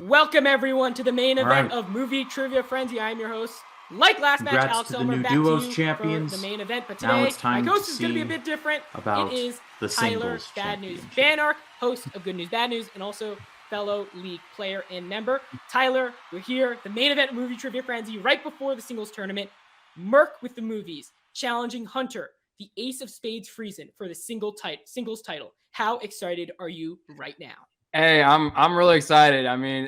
Welcome everyone to the main event of Movie Trivia Frenzy. I am your host. Like last match, Alex Elmer, back to you champions. for the main event. But today, my host is going to be a bit different. It is Tyler Bad News Banark, host of Good News Bad News, and also fellow league player and member. Tyler, we're here, the main event Movie Trivia Frenzy, right before the singles tournament. Merc with the movies, challenging Hunter, the Ace of Spades Friesen, for the singles title. How excited are you right now? Hey, I'm really excited. I mean,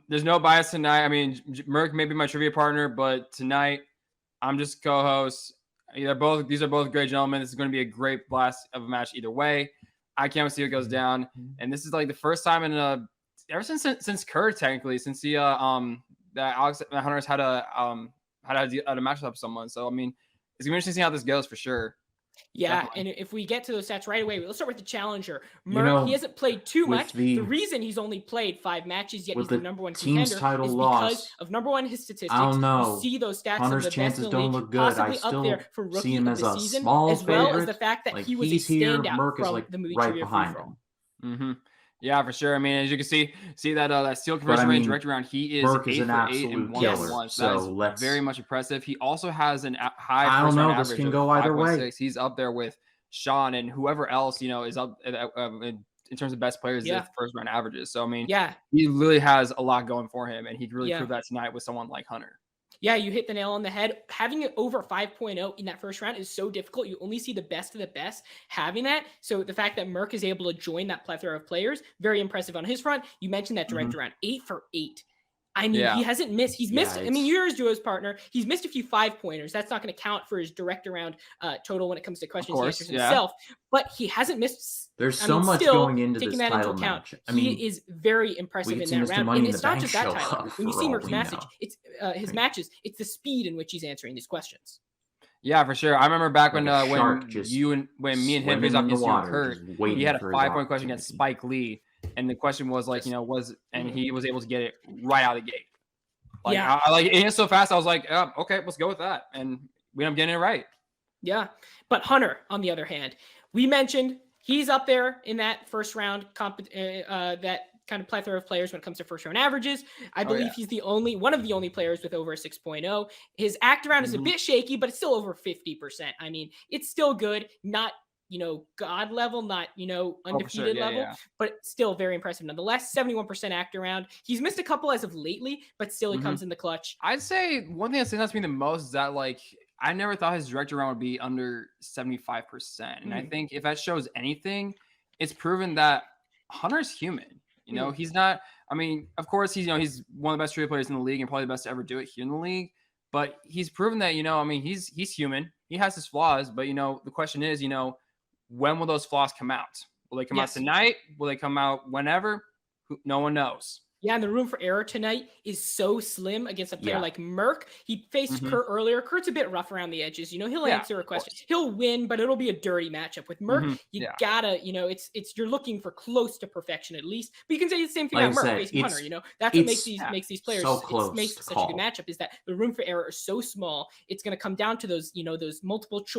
there's no bias tonight. I mean, Merc may be my trivia partner, but tonight I'm just co-host. These are both great gentlemen. This is going to be a great blast of a match either way. I can't wait to see what goes down. And this is like the first time in ever since Kurt, technically, since the that Alex Hunter's had a match up with someone. So I mean, it's gonna be interesting to see how this goes for sure. Yeah, definitely. And if we get to those stats right away, let's start with the challenger. Merc, he hasn't played too much. The reason he's only played 5 matches, yet he's the number one contender, is because of number one, his statistics. I don't know. You see those stats Hunter's of the best in the league, look good. possibly up there for rookie of the season, as well as the fact that he was a standout from the movie trivia free-for-all. Mm-hmm. Yeah, for sure. I mean, as you can see that steel conversion rate direct round, he is Merc 8 is for 8 and 1-1. So that's very much impressive. He also has a high first round average. This can go either way. He's up there with Sean and whoever else, is up in terms of best players with first round averages. So I mean, he really has a lot going for him, and he really proved that tonight with someone like Hunter. Yeah, you hit the nail on the head. Having it over 5.0 in that first round is so difficult. You only see the best of the best having that. So the fact that Merc is able to join that plethora of players, very impressive on his front. You mentioned that direct round, 8 for 8. I mean, he hasn't missed. He's missed. I mean, you're his duo's partner. He's missed a few 5-pointers. That's not going to count for his direct around total when it comes to questions and answers himself. But he hasn't missed. There's so much going into this title match. I mean, he is very impressive in that round. And it's not just that title. When you see Merc's matches, it's his matches. It's the speed in which he's answering these questions. Yeah, for sure. I remember back when me and him faced off against Kurt, he had a 5-point question against Spike Lee. And the question was like, he was able to get it right out of the gate. Like, it hit so fast. I was like, okay, let's go with that. And we ended up getting it right. Yeah. But Hunter, on the other hand, we mentioned he's up there in that first round, that kind of plethora of players when it comes to first round averages. I believe he's one of the only players with over a 6.0. His act around is a bit shaky, but it's still over 50%. I mean, it's still good. Not, God level, not, undefeated level, but still very impressive. Nonetheless, 71% act around. He's missed a couple as of lately, but still he comes in the clutch. I'd say one thing that stands out to me the most is that, like, I never thought his direct around would be under 75%. And I think if that shows anything, it's proven that Hunter's human. He's not, I mean, of course, he's one of the best trivia players in the league and probably the best to ever do it here in the league. But he's proven that, he's human. He has his flaws. But, the question is, when will those flaws come out? Will they come out tonight? Will they come out whenever? No one knows. Yeah, and the room for error tonight is so slim against a player like Merc. He faced Kurt earlier. Kurt's a bit rough around the edges. He'll answer a question. He'll win, but it'll be a dirty matchup. With Merc, you gotta, you're looking for close to perfection at least. But you can say the same thing about Merc facing Hunter. That's what makes these players so makes such a good matchup, is that the room for error is so small. It's gonna come down to those, those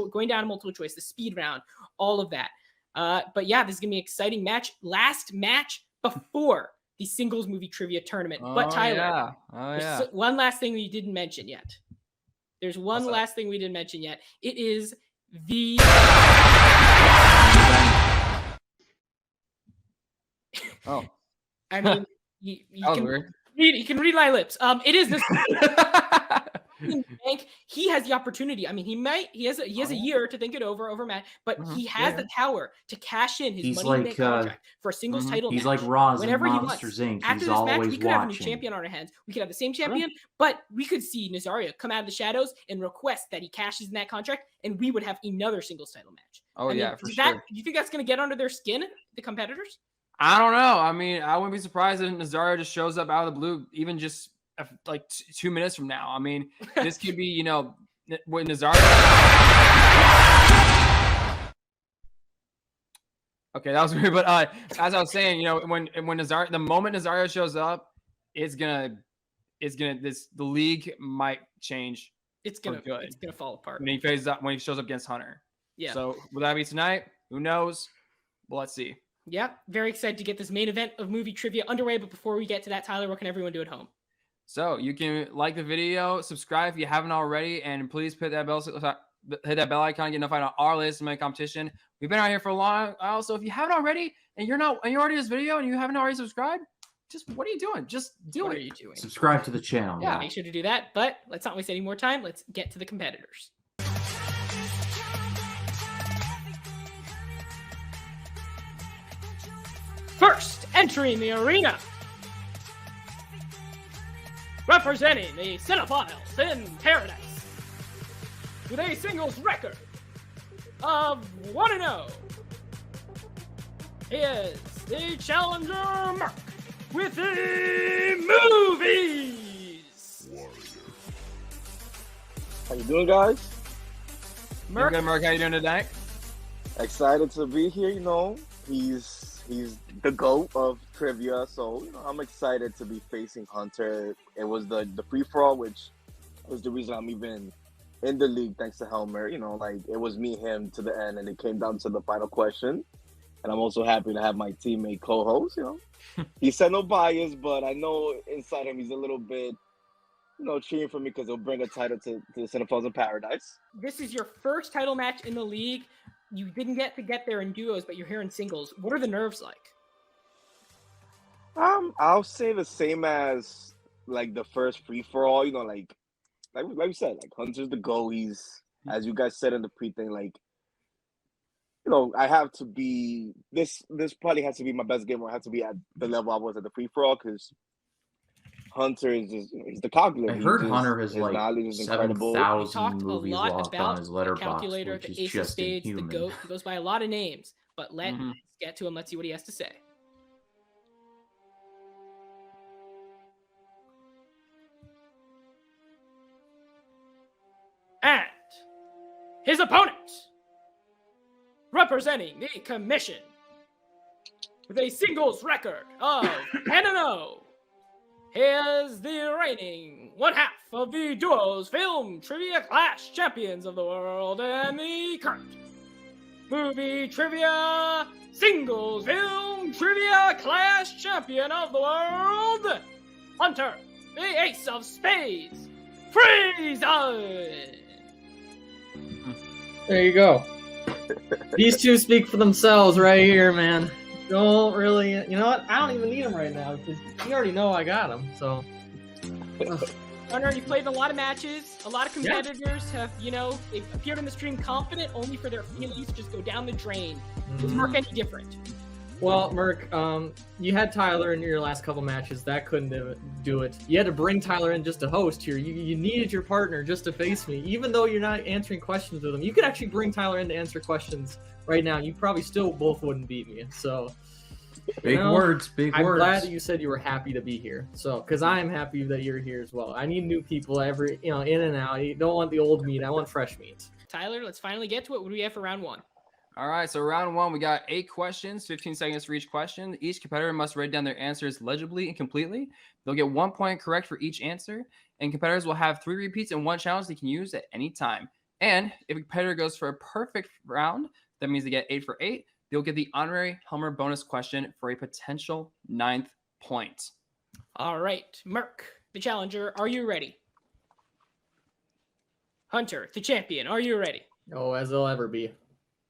going down to multiple choice, the speed round, all of that. But yeah, this is gonna be an exciting match. Last match before the singles movie trivia tournament. But Tyler, one last thing we didn't mention yet. There's one last thing we didn't mention yet. It is the I mean, you can read my lips. It is this. He has the opportunity. I mean, he has a year to think it over Matt, but he has the power to cash in his money in that contract for a singles title match. He's like Roz whenever in he wants. Monsters Inc. After He's this match, we could have a new watching. champion on our hands. We could have the same champion, but we could see Nazario come out of the shadows and request that he cashes in that contract, and we would have another singles title match. For sure. Do you think that's going to get under their skin, the competitors? I don't know. I mean, I wouldn't be surprised if Nazario just shows up out of the blue, even just like 2 minutes from now. I mean, this could be, when Nazario. Okay, that was weird. But as I was saying, when Nazario, the moment Nazario shows up, the league might change. It's gonna fall apart when he shows up against Hunter. Yeah. So will that be tonight? Who knows? Well, let's see. Yeah, very excited to get this main event of movie trivia underway. But before we get to that, Tyler, what can everyone do at home? So you can like the video, subscribe if you haven't already, and please hit that bell icon to get notified on our latest main competition. We've been out here for a long while, so if you haven't already, and you're already this video and you haven't already subscribed, just what are you doing? Just do it. What are you doing? Subscribe to the channel. Yeah, make sure to do that. But let's not waste any more time. Let's get to the competitors. First, entering the arena, representing the Cinephiles in Paradise, with a singles record of 1-0, is the challenger Merc with the movies. How you doing, guys? Merc, good, Merc. How you doing today? Excited to be here. He's the GOAT of trivia, so I'm excited to be facing Hunter. It was the free-for-all, which was the reason I'm even in the league, thanks to Helmer. It was me, him to the end, and it came down to the final question. And I'm also happy to have my teammate co-host. He said no bias, but I know inside him he's a little bit, cheering for me because he'll bring a title to the Cinephiles in Paradise. this is your first title match in the league. You didn't get there in duos, but you're here in singles. What are the nerves like? I'll say the same as the first free for all. Like we said, Hunter's the GOAT. He's, as you guys said in the pre-thing, I have to be this probably has to be my best game, or I have to be at the level I was at the free for all, because Hunter is just he's the calculator. I heard Hunter has like 7,000 movies locked on his letterbox, calculator, which the is ace of just spades, the inhuman. GOAT. He goes by a lot of names, but let's get to him. Let's see what he has to say. And his opponent, representing the commission, with a singles record of 10-0, is the reigning one-half of the Duos Film Trivia Clash Champions of the World and the current Movie Trivia Singles Film Trivia Clash Champion of the World, Hunter, the Ace of Spades, Frieza! There you go. These two speak for themselves right here, man. Don't really, you know what? I don't even need them right now because you already know I got them. So, Hunter, you've played in a lot of matches. A lot of competitors have, they've appeared on the stream confident, only for their feelings to just go down the drain. Does Merc any different? well, Merc, you had Tyler in your last couple matches. That couldn't do it. You had to bring Tyler in just to host here. You needed your partner just to face me, even though you're not answering questions with him. You could actually bring Tyler in to answer questions right now. You probably still both wouldn't beat me. So. Big words. I'm glad that you said you were happy to be here. So, because I'm happy that you're here as well. I need new people every, in and out. You don't want the old meat. I want fresh meat. Tyler, let's finally get to it. What do we have for round one? All right, so round one, we got 8 questions, 15 seconds for each question. Each competitor must write down their answers legibly and completely. They'll get 1 point correct for each answer, and competitors will have 3 repeats and 1 challenge they can use at any time. And if a competitor goes for a perfect round, that means they get 8 for 8. They'll get the honorary Helmer bonus question for a potential 9th point. All right, Merc, the challenger, are you ready? Hunter, the champion, are you ready? Oh, as they'll ever be.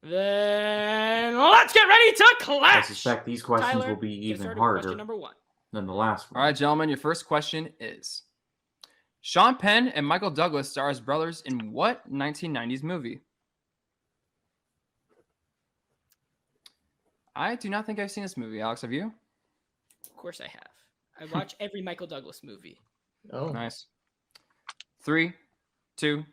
Then let's get ready to clash. I suspect these questions Tyler, will be even question harder number 1. than the last one. All right, gentlemen, your first question is: Sean Penn and Michael Douglas star as brothers in what 1990s movie? I do not think I've seen this movie. Alex, have you? Of course I have. I watch every Michael Douglas movie. Oh, Nice. 3, 2,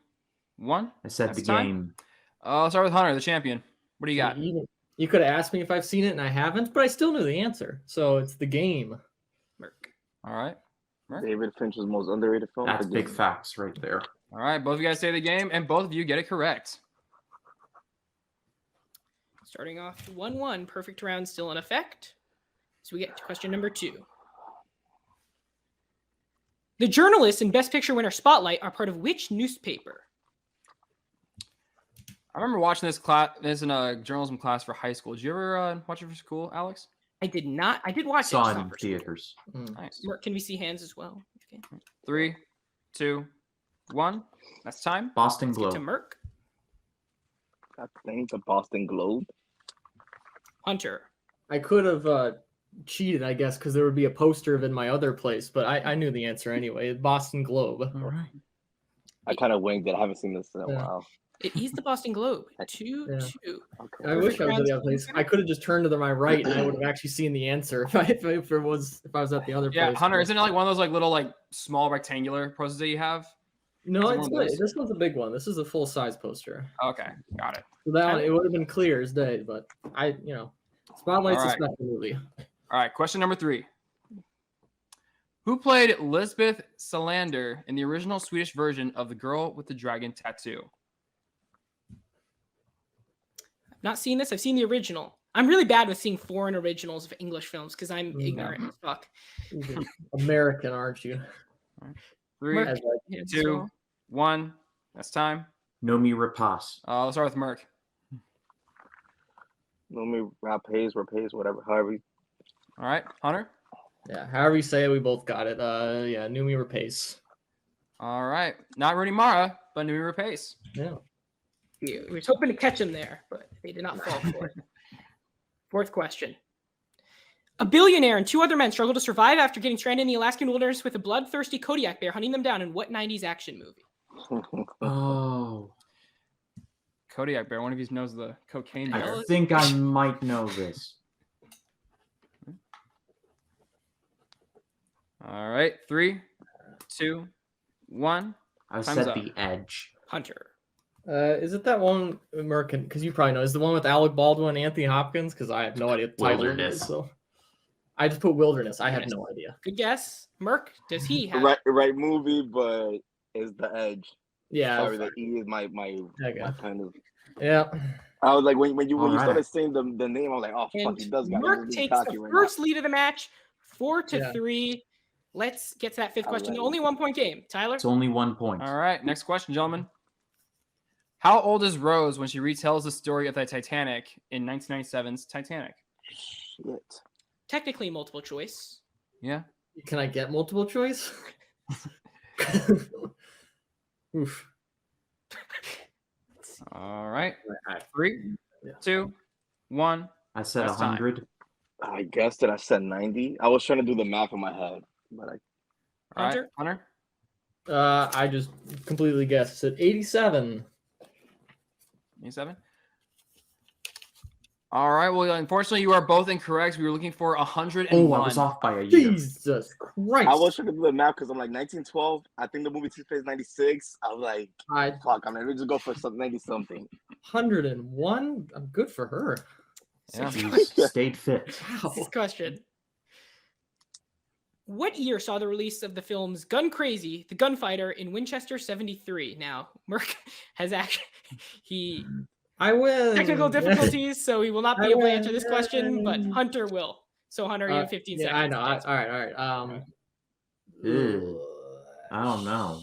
1. I said That's the time. game. I'll start with Hunter, the champion. What do you got? You could have asked me if I've seen it, and I haven't, but I still knew the answer. So it's The Game. Merc. All right. David Fincher's most underrated film. That's The big Game. facts right there. All right. Both of you guys say the game, and both of you get it correct. Starting off 1-1, perfect round still in effect. So we get to question number 2. The journalists in Best Picture winner Spotlight are part of which newspaper? I remember watching this class. This in a journalism class for high school. Did you ever watch it for school, Alex? I did not. I did watch Saw it. it in theaters. Nice. Can we see hands as well? Okay. 3, 2, 1. That's time. Boston Let's get Globe. to Merc. I think the Boston Globe. Hunter. I could have cheated, I guess, because there would be a poster of it in my other place, but I knew the answer anyway. Boston Globe. All right. I kind of winged it. I haven't seen this in a while. It is the Boston Globe. 2-2. Okay. I wish I was at the other place. I could have just turned to my right, and I would have actually seen the answer if I was at the other place. Yeah, Hunter, isn't it like one of those like little like small rectangular posters that you have? No, Is it it's one of big. those? This one's a big one. This is a full size poster. Okay, got it. So that one, it would have been clear as day, but Spotlight's All a right. special movie. All right, question number 3. Who played Lisbeth Salander in the original Swedish version of The Girl with the Dragon Tattoo? Not seen this. I've seen the original. I'm really bad with seeing foreign originals of English films because I'm Yeah. ignorant as fuck. American, aren't you? 3, Merc. As Yeah, 2, so- 1. That's time. Nomi Rapace. Let's start with Merc. Let me Rapace, whatever. However. All right, Hunter. Yeah, however you say it, we both got it. Yeah, Numi Rapace. All right, not Rooney Mara, but Numi Rapace. Yeah. We were hoping to catch him there, but they did not fall for it. Fourth question. A billionaire and 2 other men struggle to survive after getting stranded in the Alaskan wilderness with a bloodthirsty Kodiak bear hunting them down in what 90s action movie? Oh, Kodiak Bear. One of you knows the cocaine bear. I think I might know this. All right, 3, 2, 1. I Time's said up. The Edge. Hunter. Is it that one American? Because you probably know. Is the one with Alec Baldwin and Anthony Hopkins? Because I have no idea. What the title Wilderness. is, so I just put Wilderness. I have no idea. Good guess. Merc, does he have right movie, but is The Edge. Yeah. Sorry, the E is my Okay. kind of. Yeah. I was like, when you Alright. started saying the name, I was like, oh fuck, And he does got it. Merc He's takes cocky the right first lead of the match, 4-3. Yeah. Let's get to that fifth question. Alright. Only 1 point game. Tyler. It's only 1 point. All right, next question, gentlemen. How old is Rose when she retells the story of the Titanic in 1997's Titanic? Shit. Technically multiple choice. Yeah. Can I get multiple choice? Oof. All right. Alright. 3, Yeah. 2, 1. I said That's time. 100. I guessed it. I said 90. I was trying to do the math in my head, but All right, Hunter? Hunter. I just completely guessed. It 87. 87. All right. Well, unfortunately, you are both incorrect. We were looking for 101. Oh, I was off by a year. Jesus Christ. I was trying to do the math because I'm like 1912. I think the movie takes place 96. I was like, I fuck, I'm gonna just go for some 90 something. 101. I'm good for her. Yeah. He's stayed fit. Wow. This question. What year saw the release of the films Gun Crazy, The Gunfighter in Winchester 73? Now, Merc has actually I win. technical difficulties, so he will not be able to answer this win. question, but Hunter will. So Hunter, you have 15 seconds. I know. to All answer. right. Ew. I don't know.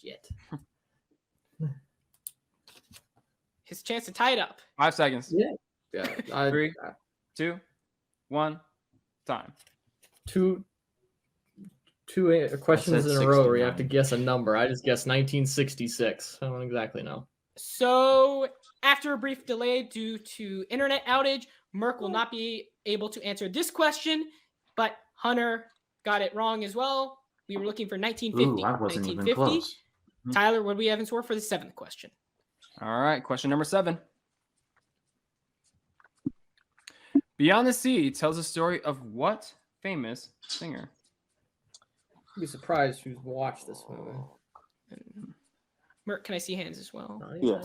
Shit. His chance to tie it up. 5 seconds. Yeah. 3, 2, 1. Time. Two questions said in a row where you have to 69. guess a number. I just guessed 1966. I don't exactly know. So after a brief delay due to internet outage, Merc will not be able to answer this question, but Hunter got it wrong as well. We were looking for 1950. Ooh, I wasn't even 1950. close. Tyler, what do we have in store for the 7th question? All right. Question number 7. Beyond the Sea tells the story of what famous singer? I'd be surprised who's watched this movie. Merc, can I see hands as well? Yeah.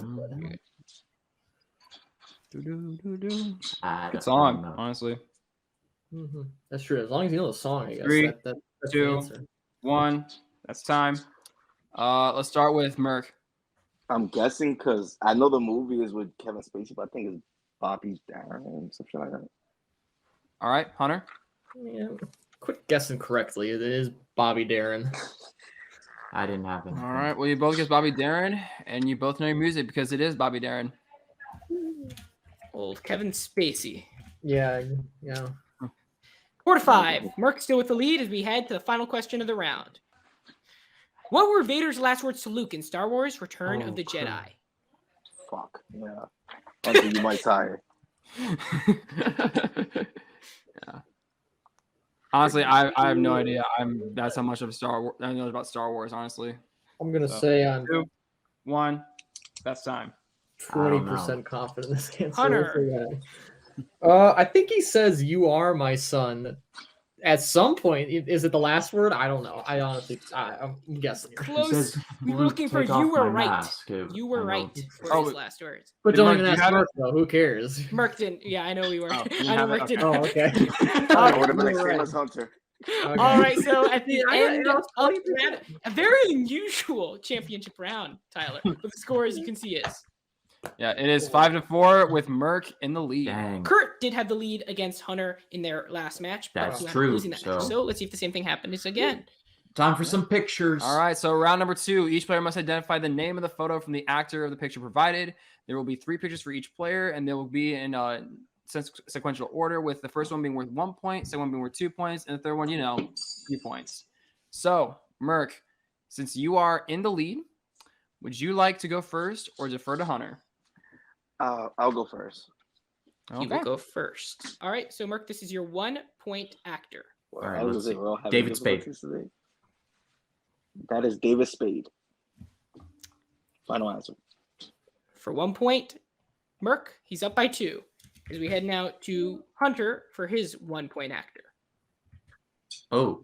I Good don't song, know. honestly. Mm-hmm. That's true. As long as you know the song, I guess. 3, That's 2, the answer. 1. That's time. Let's start with Merc. I'm guessing because I know the movie is with Kevin Spacey, but I think it's Bobby Darin, something like that. All right, Hunter. Yeah. Quit guessing correctly. It is Bobby Darin. I didn't have it. All right. Well, you both guess Bobby Darin, and you both know your music because it is Bobby Darin. Old Kevin Spacey. Yeah. 4-5. Merc still with the lead as we head to the final question of the round. What were Vader's last words to Luke in Star Wars: Return of the Jedi? Fuck. Yeah. Hunter, you might tire. Yeah. Honestly, I have no idea. That's how much of Star Wars I know about Star Wars. Honestly, I'm gonna say I'm 2, 1, best time. 20% confident in this answer. Hunter. I think he says, "You are my son." At some point, is it the last word? I don't know. I honestly, I'm guessing. Close. We were looking for you were right. You were right for his last words. But Did don't Merc- even you ask have Merc though. Who cares? Merc didn't. Yeah, I know we were. Oh, you I know have Merc it? didn't. Oh, okay. I would have been like same as Hunter. Okay. All right, so at the I- end I- of that, a very unusual championship round, Tyler. But the score, as you can see, is Yeah, it is 5-4 with Merc in the lead. Dang. Kurt did have the lead against Hunter in their last match. But That's who ended up true, losing that match. so- So let's see if the same thing happens again. Time for some pictures. All right, so round number 2, each player must identify the name of the photo from the actor of the picture provided. There will be 3 pictures for each player, and they will be in sequential order, with the first one being worth 1 point, second one being worth 2 points, and the third one, 3 points. So, Merc, since you are in the lead, would you like to go first or defer to Hunter? I'll go first. You will go first. All right, so Merc, this is your 1 point actor. Well, All right, I was let's gonna say, see. we're all having David Spade. difficulties today. That is David Spade. Final answer. For 1 point, Merc, he's up by 2. As we head now to Hunter for his 1 point actor. Oh,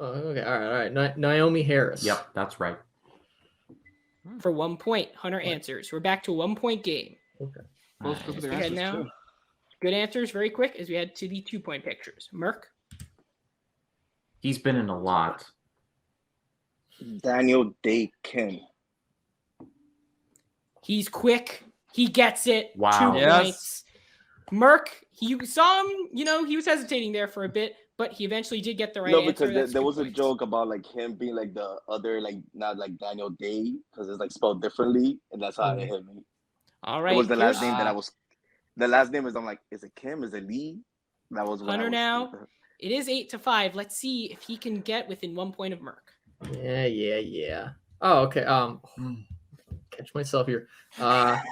Okay. All right. Naomi Harris. yep, that's right. For 1 point, Hunter answers. We're back to a 1 point game. Okay. Both As their we head answers, now. too. Good answers, very quick, as we head to the 2 point pictures. Merc, He's been in a lot. Daniel Day Kim. he's quick. He gets it. Wow. 2 Yes. points. Merc, you saw him, he was hesitating there for a bit, but he eventually did get the right No, answer. because That's there 2 was a points. joke about like him being like the other, like not like Daniel Day, because it's like spelled differently, and that's how it hit me. All right. It was the last here's name that I was. The last name is, I'm like, is it Kim? Is it Lee? That was what I Hunter was- now. It is 8-5. Let's see if he can get within 1 point of Merc. Yeah. Oh, okay. Catch myself here. I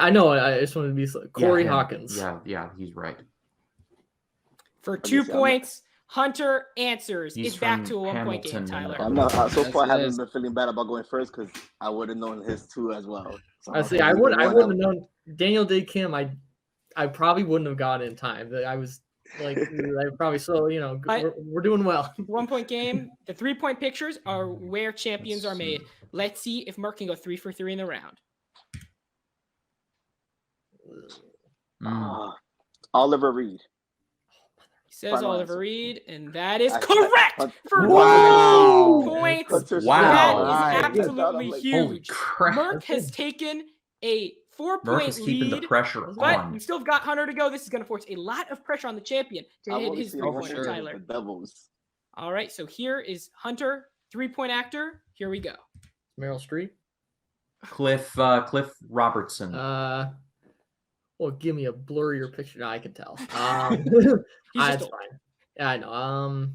know. I just wanted to be Corey Yeah, Hawkins. Yeah, he's right. For Let me 2 see, points, Hunter answers. He's It's back from to a 1 point game, Hamilton, Tyler. I'm not so far. I Yes, it haven't is. been feeling bad about going first because I would have known his 2 as well. So I I'm see. not I gonna wouldn't either have one. known Daniel Day Kim. I probably wouldn't have got in time. I was like, I probably we're doing well. 1 point game. The 3 point pictures are where champions are made. Let's see if Merc can go 3 for 3 in the round. Oliver Reed. He says Final Oliver answer. Reed, and that is I- correct I- for Wow. 2 points. Hunter's Wow. That is Nice. absolutely Holy Holy huge. crap. Merc has taken a 4 Merc point is keeping lead. the pressure But on. we've still got Hunter to go. This is going to force a lot of pressure on the champion to I've hit only his seen 3 one pointer, sure. Tyler. The Devils. All right, so here is Hunter, 3 point actor. Here we go. Meryl Streep. Cliff Robertson. Well, give me a blurrier picture. No, I can tell. He's It's just old. fine. Yeah, I know.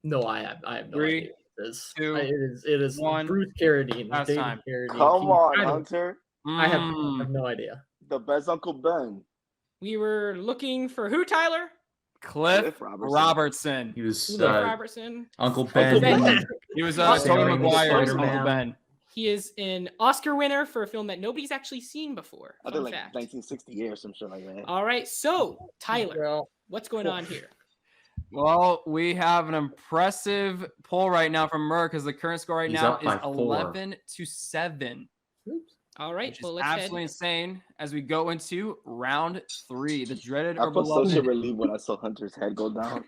No, I have no 3, idea. It is. 2, It is 1. Bruce Carradine. Last David time. Carradine. Come on, I don't- Hunter. I have no idea. The best Uncle Ben. We were looking for who, Tyler? Cliff Cliff Robertson. Robertson. He was Cliff Robertson. Uncle Ben. Ben. He was Awesome. Tobey Spider-Man. Maguire's Uncle Spider-Man. Ben. He is an Oscar winner for a film that nobody's actually seen before. I Fun think like fact. 1960 or some shit like that. All right, so Tyler, Well, what's going on here? Well, we have an impressive poll right now from Merc because the current score right He's now up is by 4. 11-7, All right, which is well, let's head. absolutely insane as we go into round 3, the dreaded I or felt such a beloved. relief when I saw Hunter's head go down.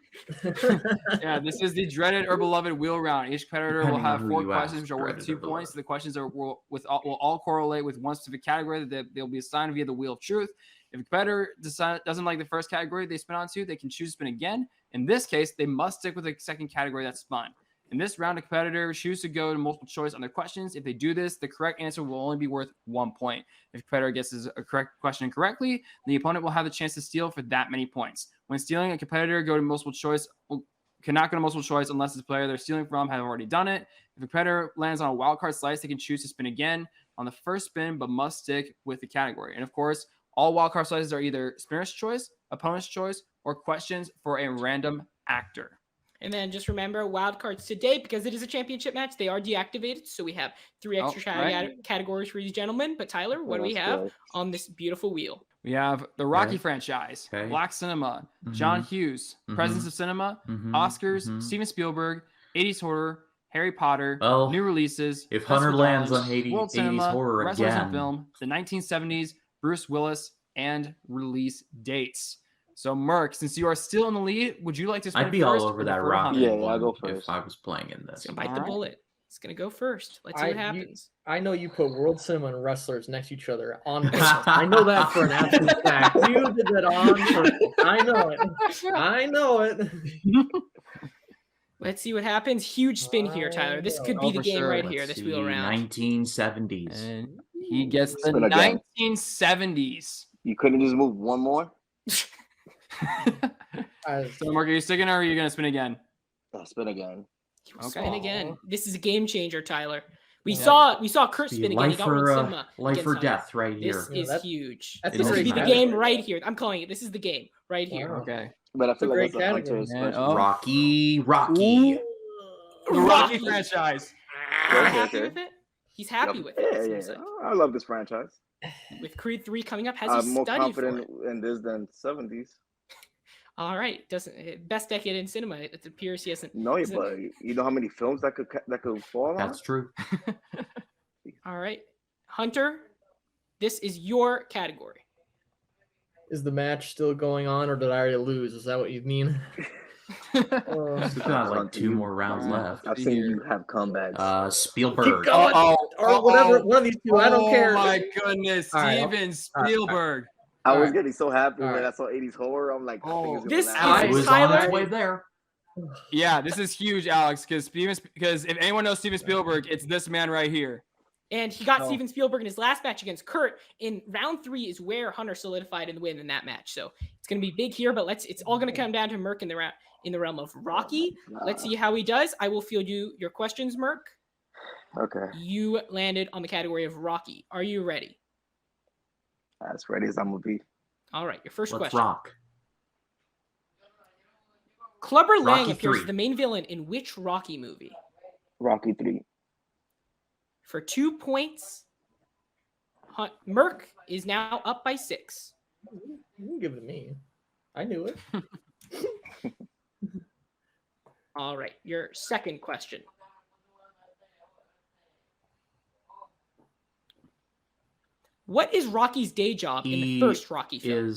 Yeah, this is the dreaded or beloved wheel round. Each competitor will Depending on have who 4 you questions ask, which are worth dreaded 2 or beloved. points. The questions will all correlate with one specific category that they'll be assigned via the wheel of truth. If a competitor doesn't like the first category they spin onto, they can choose to spin again. In this case, they must stick with the second category that's spun. In this round, a competitor chooses to go to multiple choice on their questions. If they do this, the correct answer will only be worth 1 point. If a competitor guesses a correct question incorrectly, the opponent will have the chance to steal for that many points. When stealing, a competitor cannot go to multiple choice unless the player they're stealing from have already done it. If a competitor lands on a wildcard slice, they can choose to spin again on the first spin, but must stick with the category. And of course, all wildcard slices are either spinner's choice, opponent's choice, or questions for a random actor. And then just remember, wildcards today, because it is a championship match, they are deactivated. So we have 3 extra categories for these gentlemen. But Tyler, what do we have on this beautiful wheel? We have the Rocky franchise, Black Cinema, John Hughes, Presence of Cinema, Oscars, Steven Spielberg, 80s Horror, Harry Potter, new releases. If Hunter lands on 80s Cinema, Horror again. Film, the 1970s, Bruce Willis, and release dates. So, Merc, since you are still in the lead, would you like to spin I'd be first all over that Rocky. Yeah, I'll go first. If I was playing in this. He's going to bite the bullet. He's going to go first. Let's see what happens. I know you put World Cinema and Wrestlers next to each other on purpose. I know that for an absolute fact. You did that on purpose. I know it. I know it. Let's see what happens. Huge spin here, Tyler. This could be the game right here, this wheel round. 1970s. And he gets the 1970s. You couldn't just move one more? So, Mark, are you sticking or are you going to spin again? I'll spin again. Spin again. This is a game changer, Tyler. We saw Kurt spin again. He got World Cinema. Life or death right here. This is huge. This could be the game right here. I'm calling it. This is the game right here. Wow. Okay. But I feel like that's a Hunter's Rocky. The Rocky franchise. Happy with it? He's happy with it. Yeah. I love this franchise. With Creed 3 coming up, has I'm he more studied confident for it? in this than 70s. All right, best decade in cinema. It appears he hasn't. No, but you know how many films that could fall on? That's true. All right, Hunter, this is your category. Is the match still going on, or did I already lose? Is that what you mean? We've got like 2 more rounds left. I've seen you have comebacks. Spielberg. Keep going. Or whatever. One of these two. I don't care. Oh my goodness, Steven Spielberg. I was getting so happy when I saw 80s Horror. I'm like, this It was on its way there. Yeah, this is huge, Alex, because if anyone knows Steven Spielberg, it's this man right here. And he got Steven Spielberg in his last match against Kurt. In round 3 is where Hunter solidified in the win in that match. So it's going to be big here, but it's all going to come down to Merc in the realm of Rocky. Let's see how he does. I will field you your questions, Merc. Okay. You landed on the category of Rocky. Are you ready? As ready as I'm going to be. All right, your first Let's question. rock. Clubber Lang Rocky appears 3. as the main villain in which Rocky movie? Rocky 3. For 2 points, Merc is now up by 6. You can give it to me. I knew it. All right, your second question. What is Rocky's day job in the first Rocky film?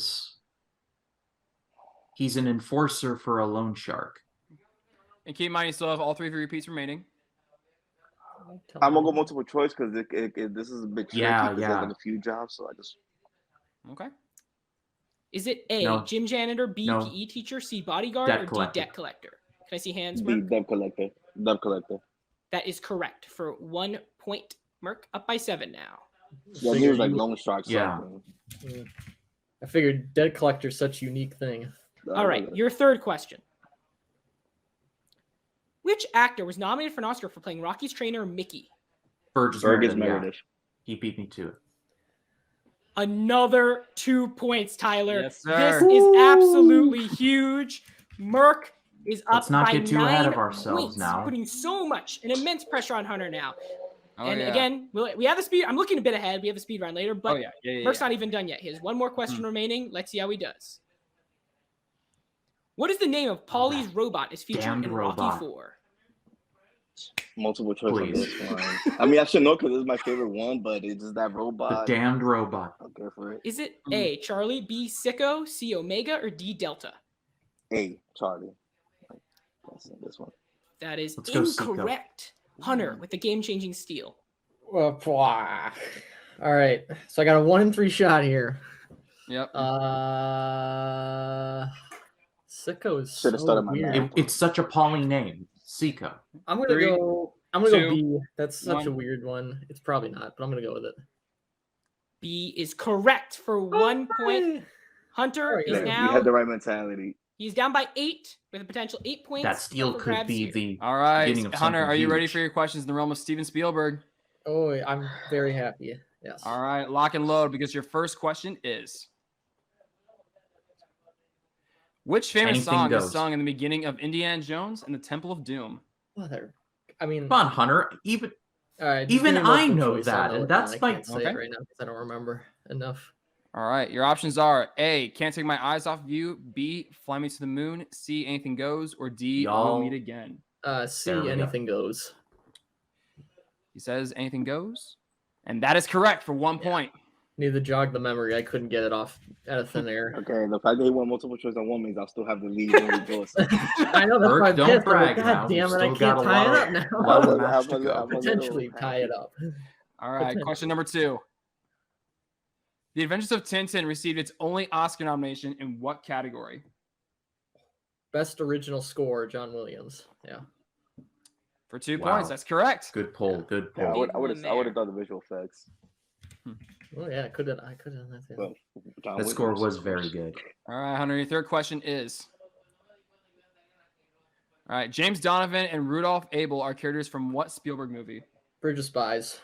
He's an enforcer for a loan shark. And keep in mind, you still have all 3 of your repeats remaining. I'm going to go multiple choice because this is a bit tricky. Yeah. There's like a few jobs, so I just... Okay. Is it A, gym janitor, B, PE teacher, C, bodyguard, or D, debt collector? Can I see hands, Merc? D, debt collector. Debt collector. That is correct for 1 point. Merc up by 7 now. Yeah, he was like loan shark. Yeah. I figured debt collector is such a unique thing. All right, your third question. Which actor was nominated for an Oscar for playing Rocky's trainer, Mickey? Burgess Meredith. Yeah. He beat me to it. Another 2 points, Tyler. Yes, sir. This is absolutely huge. Merc is up Let's not by get too 9 ahead of ourselves points, now. putting so much, an immense pressure on Hunter now. And yeah. again, we have the speed. I'm looking a bit ahead. We have a speed round later, but yeah. Merc's not even done yet. He has one more question remaining. Let's see how he does. What is the name of Paulie's robot is featured in Rocky 4? Multiple choice on this one. I mean, I should know because this is my favorite one, but it's just that robot. The damned robot. I'll go for it. Is it A, Charlie, B, Sicko, C, Omega, or D, Delta? A, Charlie. That's this one. That is Let's go incorrect. Hunter with the game-changing steal. All right, so I got a 1 in 3 shot here. Yep. Sicko is Should have so started my weird. math. It's such a appalling name. Seiko. I'm gonna Three, go two, B. That's such a one. weird one. It's probably not, but I'm gonna go with it. B is correct for 1 point. Hunter Oh, is yeah. We now had the right mentality. he's down by 8 with a potential 8 points. That steal up for could grabs be here. the All right, beginning of Hunter, something are you ready huge. for your questions in the realm of Steven Spielberg? Oh, I'm very happy. Yes. All right, lock and load, because your first question is: which famous Anything song is goes. sung in the beginning of Indiana Jones and the Temple of Doom? Mother. I mean, Come on, Hunter. Even all right. just even give me I multiple know choice. that, I'll and it that's down. my- I can't say Okay. it right now because I don't remember enough. All right, your options are A, Can't Take My Eyes Off of You, B, Fly Me to the Moon, C, Anything Goes, or D, We'll Y'all- Meet Again. C, There we go. anything goes. He says Anything Goes, and that is correct for 1 point. Need to jog the memory. I couldn't get it off out of thin air. Okay, the fact that he won multiple choice on one means I'll still have the lead in rejoice. I know that's Bert, why I'm don't pissed. I'm brag like, now. God We've damn it, I still can't got a tie it lot up of- now. lot of I'm a- match I'm to a- go. I'm a little Potentially tie it happy. up. All right, question number 2. The Adventures of Tintin received its only Oscar nomination in what category? Best original score, John Williams. Yeah. For 2 Wow. points. That's correct. Good pull. Good Yeah, pull. Big one I would there. have done the visual effects. Oh yeah, I could have done that too. But John That score Williams, was of very course. good. All right, Hunter, your third question is: all right, James Donovan and Rudolph Abel are characters from what Spielberg movie? Bridge of Spies.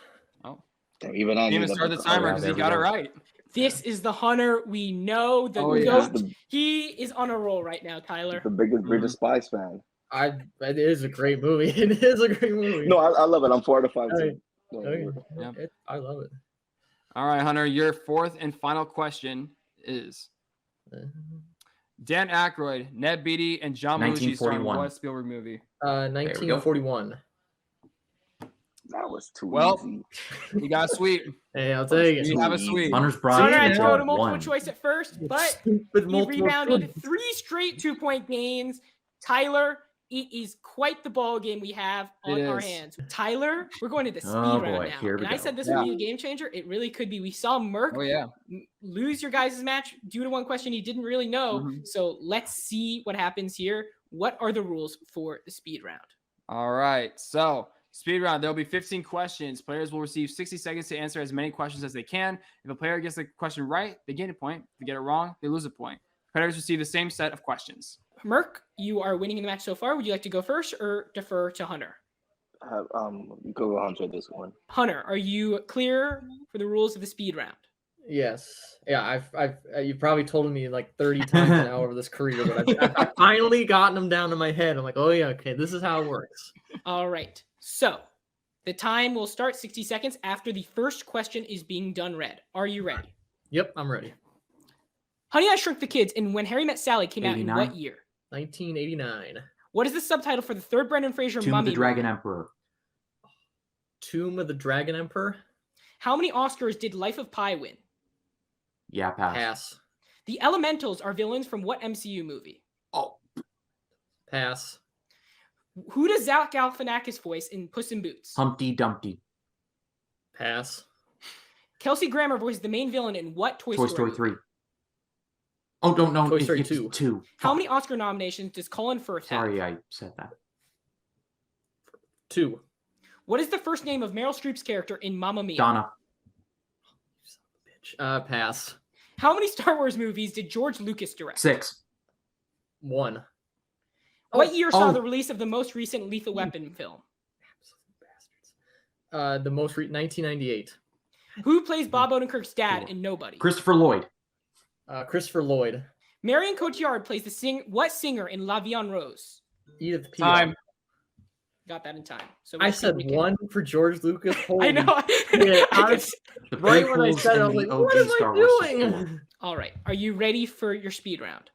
Damn, even I Didn't knew even that. start the about timer yeah, because there he we got it go. right. This is the Hunter we know, the Oh, yeah. GOAT. He is on a roll right now, Tyler. the biggest Bridge Mhm. of Spies fan. It is a great movie. It is a great movie. No, I love it. I'm 4 to 5 too. Okay. Yep. I love it. All right, Hunter, your fourth and final question is: Dan Aykroyd, Ned Beatty, and John Belushi star in 1941. what Spielberg movie? 1941. That was too Well, easy. You got a sweep. Hey, I'll take it. You have a sweep. Hunter's Hunter had Bryant to go to won. multiple choice at first, but Stupid he multiple rebounded choice. 3 straight 2-point gains. Tyler, it is quite the ball game we have on It our is. hands. Tyler, we're going to the speed Oh, round boy, now. here we And I go. said this Yeah. would be a game changer. It really could be. We saw Merck Oh yeah. lose your guys' match due to one question he didn't really know. Mhm. So let's see what happens here. What are the rules for the speed round? All right. So speed round. There will be 15 questions. Players will receive 60 seconds to answer as many questions as they can. If a player gets the question right, they gain a point. If they get it wrong, they lose a point. Players receive the same set of questions. Merck, you are winning in the match so far. Would you like to go first or defer to Hunter? Go on to this one. Hunter, are you clear for the rules of the speed round? Yes. Yeah, you've probably told me like 30 times now over this career, but I've finally gotten them down to my head. I'm like, oh yeah, okay, this is how it works. All right. So the time will start 60 seconds after the first question is being done read. Are you ready? Yep, I'm ready. Honey, I Shrunk the Kids and When Harry Met Sally came out in 89. what year? 1989. What is the subtitle for the third Brendan Fraser Tomb of Mummy the Dragon movie? Emperor. Tomb of the Dragon Emperor. How many Oscars did Life of Pi win? Yeah, pass. Pass. The Elementals are villains from what MCU movie? Oh, Pass. Who does Zach Galifianakis voice in Puss in Boots? Humpty Dumpty. Pass. Kelsey Grammer voiced the main villain in what Toy Toy Story? Story 3. Oh, don't know. Toy Story it's 2. 2. How Fuck. many Oscar nominations does Colin Firth have? Sorry, I said that. 2. What is the first name of Meryl Streep's character in Mamma Mia? Donna. Bitch. Pass. How many Star Wars movies did George Lucas direct? 6. 1. What year saw Oh. the release of the most recent Lethal Weapon film? The most 1998. Who plays Bob Odenkirk's dad in Nobody? Christopher Lloyd. Christopher Lloyd. Marion Cotillard plays what singer in La Vie en Rose? Edith Piaf. Time. Got that in time. So I let's see said what we can- 1 for George Lucas. I Holy know. shit. I guess- The Right when I prequels said it, I and was the like, what OG am Star I Wars doing? sequel. All right. Are you ready for your speed round?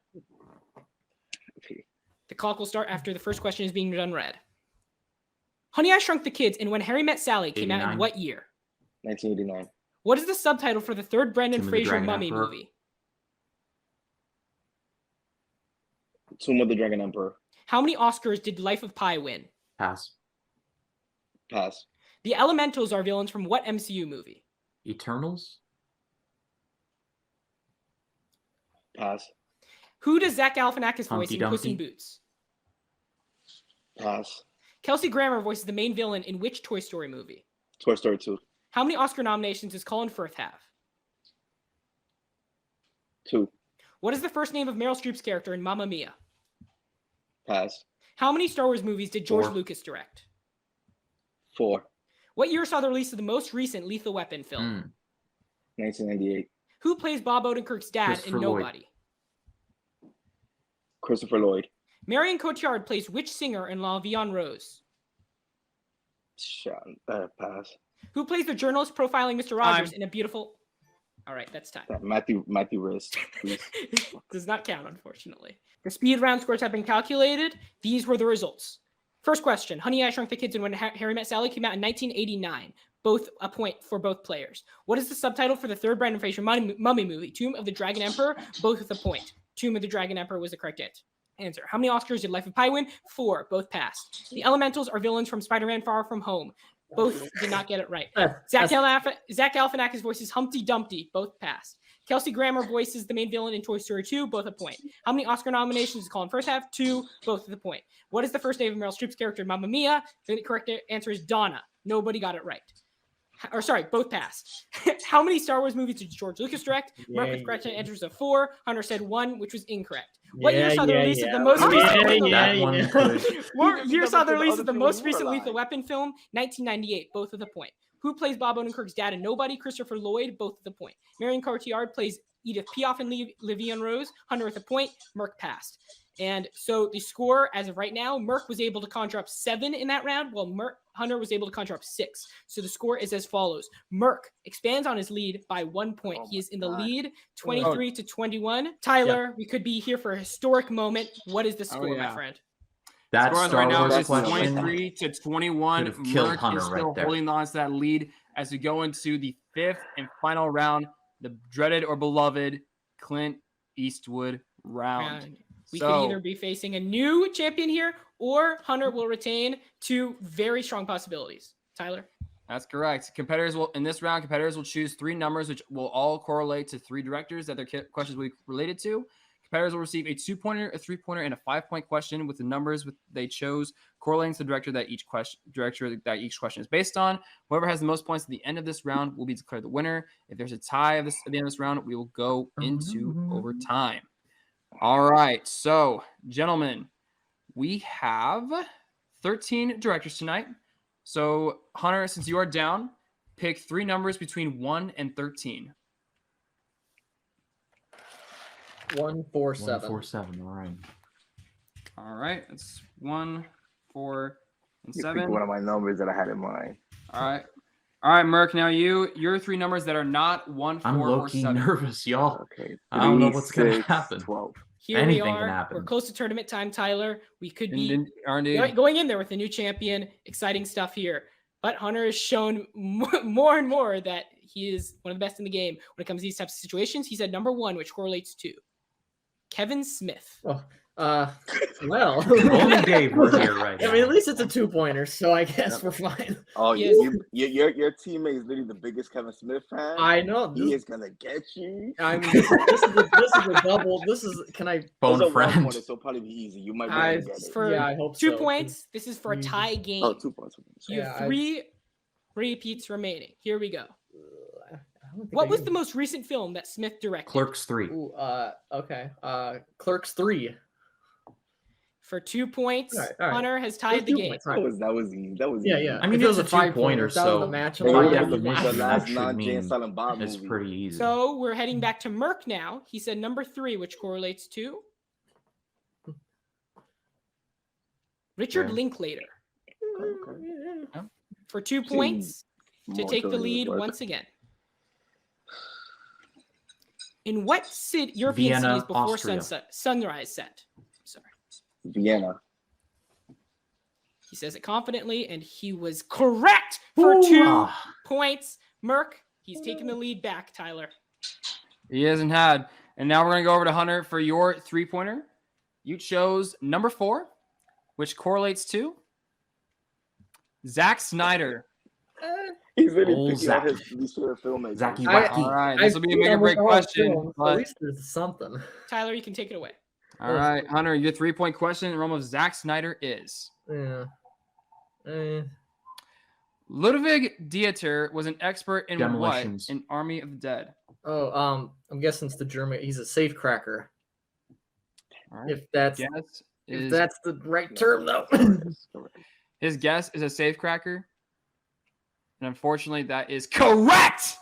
Okay. The clock will start after the first question is being done read. Honey, I Shrunk the Kids and When Harry Met Sally came out in 89. what year? 1989. What is the subtitle for the third Brendan Tomb of the Fraser Dragon Mummy Emperor. movie? Tomb of the Dragon Emperor. How many Oscars did Life of Pi win? Pass. Pass. The Elementals are villains from what MCU movie? Eternals. Pass. Who does Zach Galifianakis voice Humpty in Puss in Dumpty. Boots? Pass. Kelsey Grammer voices the main villain in which Toy Story movie? Toy Story 2. How many Oscar nominations does Colin Firth have? 2. What is the first name of Meryl Streep's character in Mamma Mia? Pass. How many Star Wars movies did George 4. Lucas direct? 4. What year saw the release of the most recent Lethal Weapon film? 1998. Who plays Bob Odenkirk's dad Christopher in Lloyd. Nobody? Christopher Lloyd. Marion Cotillard plays which singer in La Vie en Rose? Pass. Who plays the journalist profiling Mr. Rogers in A Beautiful... All right, that's time. Matthew Rist. Does not count, unfortunately. The speed round scores have been calculated. These were the results. First question. Honey, I Shrunk the Kids and When Harry Met Sally came out in 1989. Both a point for both players. What is the subtitle for the third Brendan Fraser mummy movie? Tomb of the Dragon Emperor, both with a point. Tomb of the Dragon Emperor was the correct answer. How many Oscars did Life of Pi win? 4, both passed. The Elementals are villains from Spider-Man Far From Home. Both did not get it right. Zach Galifianakis voices Humpty Dumpty, both passed. Kelsey Grammer voices the main villain in Toy Story 2, both a point. How many Oscar nominations does Colin Firth have? 2, both with a point. What is the first name of Meryl Streep's character in Mamma Mia? The correct answer is Donna. Nobody got it right. Or sorry, both passed. How many Star Wars movies did George Lucas direct? Mark with correct answers of 4. Hunter said 1, which was incorrect. What year saw the release of the most recent Lethal Weapon film? 1998, both with a point. Who plays Bob Odenkirk's dad in Nobody? Christopher Lloyd, both with a point. Marion Cotillard plays Edith Piaf in La Vie en Rose. Hunter with a point. Merck passed. And so the score, as of right now, Merck was able to conjure up 7 in that round, while Hunter was able to conjure up 6. So the score is as follows. Merck expands on his lead by 1 point. He is in the lead, 23-21. Tyler, we could be here for a historic moment. What is the score, my friend? That score Star right now Wars is question 23-21. killed Merck Hunter is still right there. holding on to that lead as we go into the 5th and final round, the dreaded or beloved Clint Eastwood round. We could either be facing a new champion here, or Hunter will retain 2 very strong possibilities. Tyler? That's correct. Competitors will choose 3 numbers, which will all correlate to 3 directors that their questions will be related to. Competitors will receive a 2-pointer, a 3-pointer, and a 5-point question with the numbers they chose correlating to the director that each question is based on. Whoever has the most points at the end of this round will be declared the winner. If there's a tie at the end of this round, we will go into overtime. All right, so gentlemen, we have 13 directors tonight. So Hunter, since you are down, pick 3 numbers between 1 and 13. 147. 147. All right. All right, that's 1, 4, and You 7. pick one of my numbers that I had in mind. All right, Merck. Now your 3 numbers that are not 1, 4, I'm or low-key 7. nervous, y'all. Okay. I don't know 3, what's gonna 6, happen. 12. Here Anything we can are. happen. We're close to tournament time, Tyler. We could be Indeed. going in there with a new champion. Exciting stuff here. But Hunter has shown more and more that he is one of the best in the game when it comes to these types of situations. He's at number 1, which correlates to Kevin Smith. Well, Only Dave was here right now. I mean, at least it's a 2-pointer, so I guess we're fine. Oh, Yes. your teammate is literally the biggest Kevin Smith fan. I know. He is gonna get you. I mean, this is a double. Can I? Phone It's a friend. 1-pointer, so it'll probably be easy. You might be able to get it. For I hope 2 so. points. This is for a Mm. tie game. Oh, 2 points. You have Yeah, 3 repeats remaining. Here we go. I don't think What I was can- the most recent film that Smith directed? Clerks 3. Ooh, okay. Clerks 3. For 2 points, All right. Hunter has tied the 2 game. points, all right. That was easy. That was Yeah, easy. yeah. I mean, If it it's was a 5-pointer, two-pointer, if that was so the match. By by definition, definition, the that last should non-Jay mean and Silent Bob it's movie. pretty easy. So we're heading back to Merck now. He said number 3, which correlates to Richard Okay. Linklater. Okay. For 2 Seems points to more take the totally lead worth it. once again. In what European Vienna, cities before Austria. sunrise set? Sorry. Vienna. He says it confidently, and he was correct for 2 Ah, points. Merck, he's taking the lead back, Tyler. He hasn't had. And now we're going to go over to Hunter for your 3-pointer. You chose number 4, which correlates to Zack Snyder. He's really Old picking out Zack. his least favorite filmmakers. Zacky I- Wacky. All right, this will be a make or break question. At But, least there's something. Tyler, you can take it away. all right, Hunter, your 3-point question in the realm of Zack Snyder is: Yeah. Ludwig Dieter was an expert in Demolitions. what in Army of the Dead? Oh, I'm guessing it's the German. He's a safecracker. All right. If that's the right term, though. His guess is a safecracker. And unfortunately, that is correct.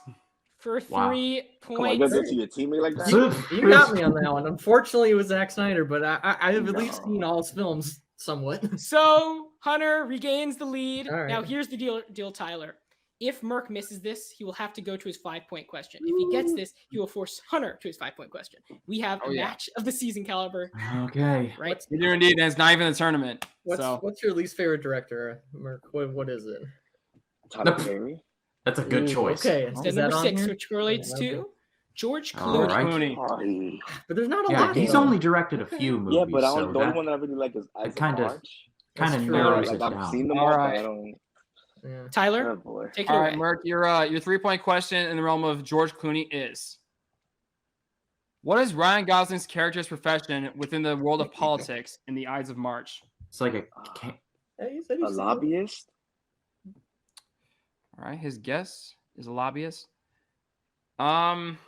For 3 Come on, points. you to your teammate like that? You got me on that one. Unfortunately, it was Zack Snyder, but I have at least seen all his films somewhat. So Hunter regains the lead. All right. Now here's the deal, Tyler. If Merc misses this, he will have to go to his 5-point question. If he gets this, he will force Hunter to his 5-point question. We have a match of the season caliber. Okay. Right? You do indeed, and it's not even a tournament. What's your least favorite director, Merc? What is it? Tyler Perry. That's a good choice. Okay. Then number 6, which correlates to George Clooney. Clooney. But there's not a Yeah, lot. he's only directed a few movies. Yeah, but the so only one I really like is Eyes kind of of March. narrows it I've down. seen them All all, right. but I don't. Yeah. Tyler, Oh boy. take it All away. right, Merc, your 3-point question in the realm of George Clooney is: what is Ryan Gosling's character's profession within the world of politics in the Eyes of March? It's like a A lobbyist. All right, his guess is a lobbyist. Alex,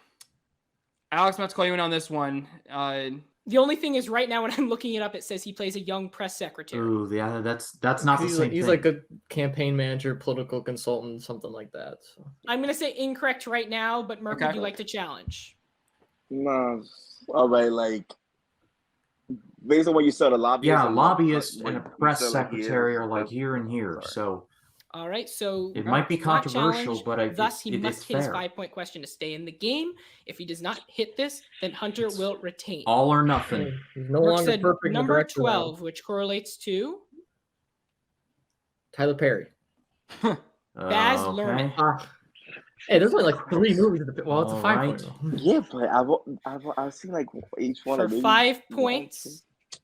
I'm about to call you in on this one. The only thing is, right now when I'm looking it up, it says he plays a young press secretary. Ooh, yeah, that's not the same He's thing. like a campaign manager, political consultant, something like that. So. I'm gonna say incorrect right now, but Merc, Okay. would you like to challenge? No. All right, like based on what you said, a lobbyist. Yeah, and lobbyist what and a you press said, like, secretary here. are like here and here. Sorry. So All right, so it Merc might be is not controversial, challenged, but thus he must it's hit his fair. 5-point question to stay in the game. If he does not hit this, then Hunter will retain. All or nothing. He's no Merc longer said perfect. number director now. 12, which correlates to Tyler Perry. Baz Luhrmann. Hey, there's only like 3 movies. Well, it's a All 5-point. Yeah, but I've seen like each one For of maybe 5 one, points,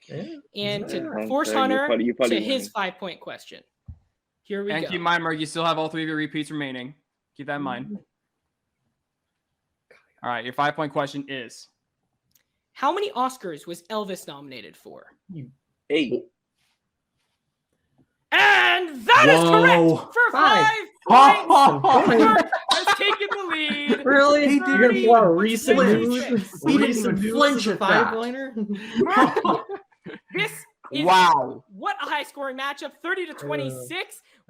Yeah. and to Yeah, force you're Hunter probably to his winning. 5-point question. Here we and go. keep in mind, Merc, you still have all 3 of your repeats remaining. Keep that in mind. All right, your 5-point question is: How many Oscars was Elvis nominated for? 8. And that is Whoa. correct for 5. 5 Oh, points. Merc has taken the lead. Really? He You're gonna pull out recent flinch. news? He didn't Recent even news flinch as a at that. 5-pointer? This is wow. what a high-scoring matchup, 30-26.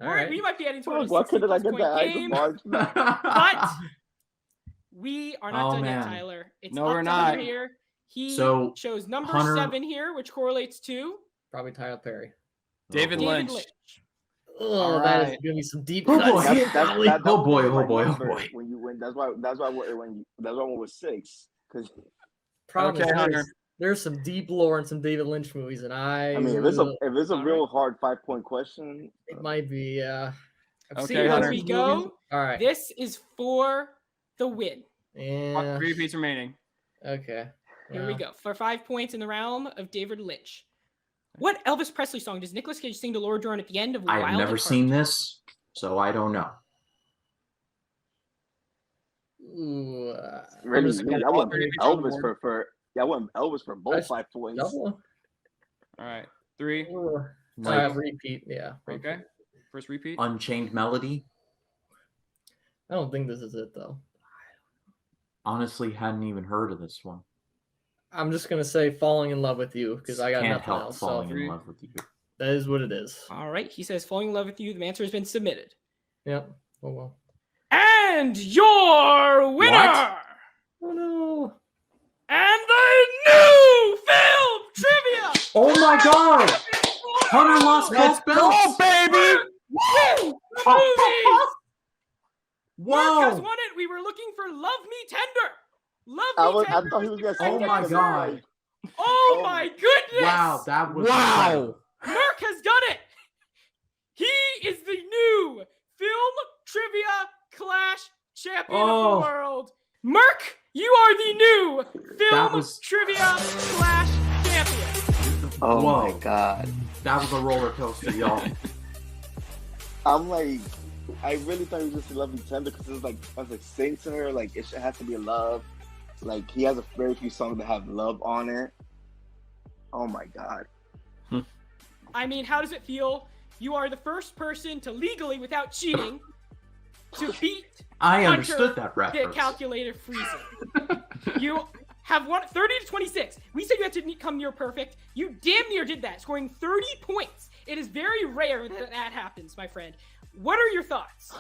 all right. We might be heading towards a Why couldn't I 60+ get point that Eyes of game, March? but we are not Oh, done yet, man. Tyler. It's No, up we're to not. Hunter here. He So, chose number Hunter- 7 here, which correlates to Probably Tyler Perry. David David Lynch. Lynch. Oh, that is right. gonna be some deep Oh, cuts. boy. Oh, boy, was oh, my boy, oh, number boy. When you win, that's why when I went with 6 because Problem Okay, is, Hunter. there's some deep lore in some David Lynch movies, and I mean if it's a All real hard 5-point question, it might be. I've Okay, seen Here Hunter. we those go. movies. All right. This is for the win. Yeah. 3 repeats remaining. Okay. Here we go. For 5 points in the realm of David Lynch. What Elvis Presley song does Nicolas Cage sing to Laura Dern at the end of Wild I've at never Heart? seen this, so I don't know. Ooh, really, just gonna I went three repeats on the Elvis board. for I went Elvis for both That's 5 points. double. All right, 3. Ooh. Like Repeat. Yeah. Repeat. Okay, first repeat. Unchained Melody. I don't think this is it though. Honestly, hadn't even heard of this one. I'm just gonna say "Falling in Love with You" because I got Can't nothing help else. falling So in love with you. that is what it is. All right. He says, falling in love with you. The answer has been submitted. Yep. Oh well. And your winner Oh no. and the new film trivia. Oh my god! Hunter lost Let's both belts! baby! Woo! The movies. Mark has Whoa! won it. We were looking for Love Me Tender. Love I Me I Tender. thought he was gonna say Oh that my 'cause god. like, Oh Oh my my- goodness. Wow, that was Wow. incredible. Mark has done it. He is the new film trivia clash champion of Oh. the world. Mark, you are the new film was- trivia clash champion. oh Whoa. my god. That was a roller coaster, y'all. I'm like, I really thought he was just a lovely tender because it's like I was like sing to her like it has to be love. Like he has a very few songs that have love on it. Oh my god. I mean, how does it feel you are the first person to legally, without cheating, to beat I Hunter, understood that the reference. calculator freezer. You have won 30 to 26. We said you had to come near perfect. You damn near did that, scoring 30 points. It is very rare that that happens, my friend. What are your thoughts?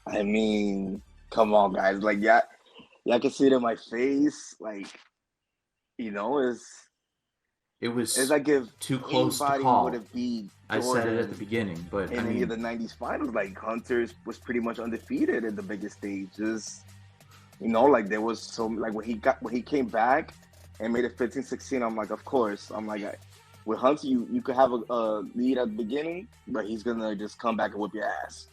I mean, come on, guys. Like, yeah, I can see it in my face. Like, you know, it's like if too close to anybody call. would have beat I said it at Jordan the beginning, but in any of the 90s finals, like Hunter was pretty much undefeated in the biggest stages. You know, like there was like when he came back and made it 15-16, I'm like, of course. I'm like, with Hunter, you could have a lead at the beginning, but he's gonna just come back and whip your ass.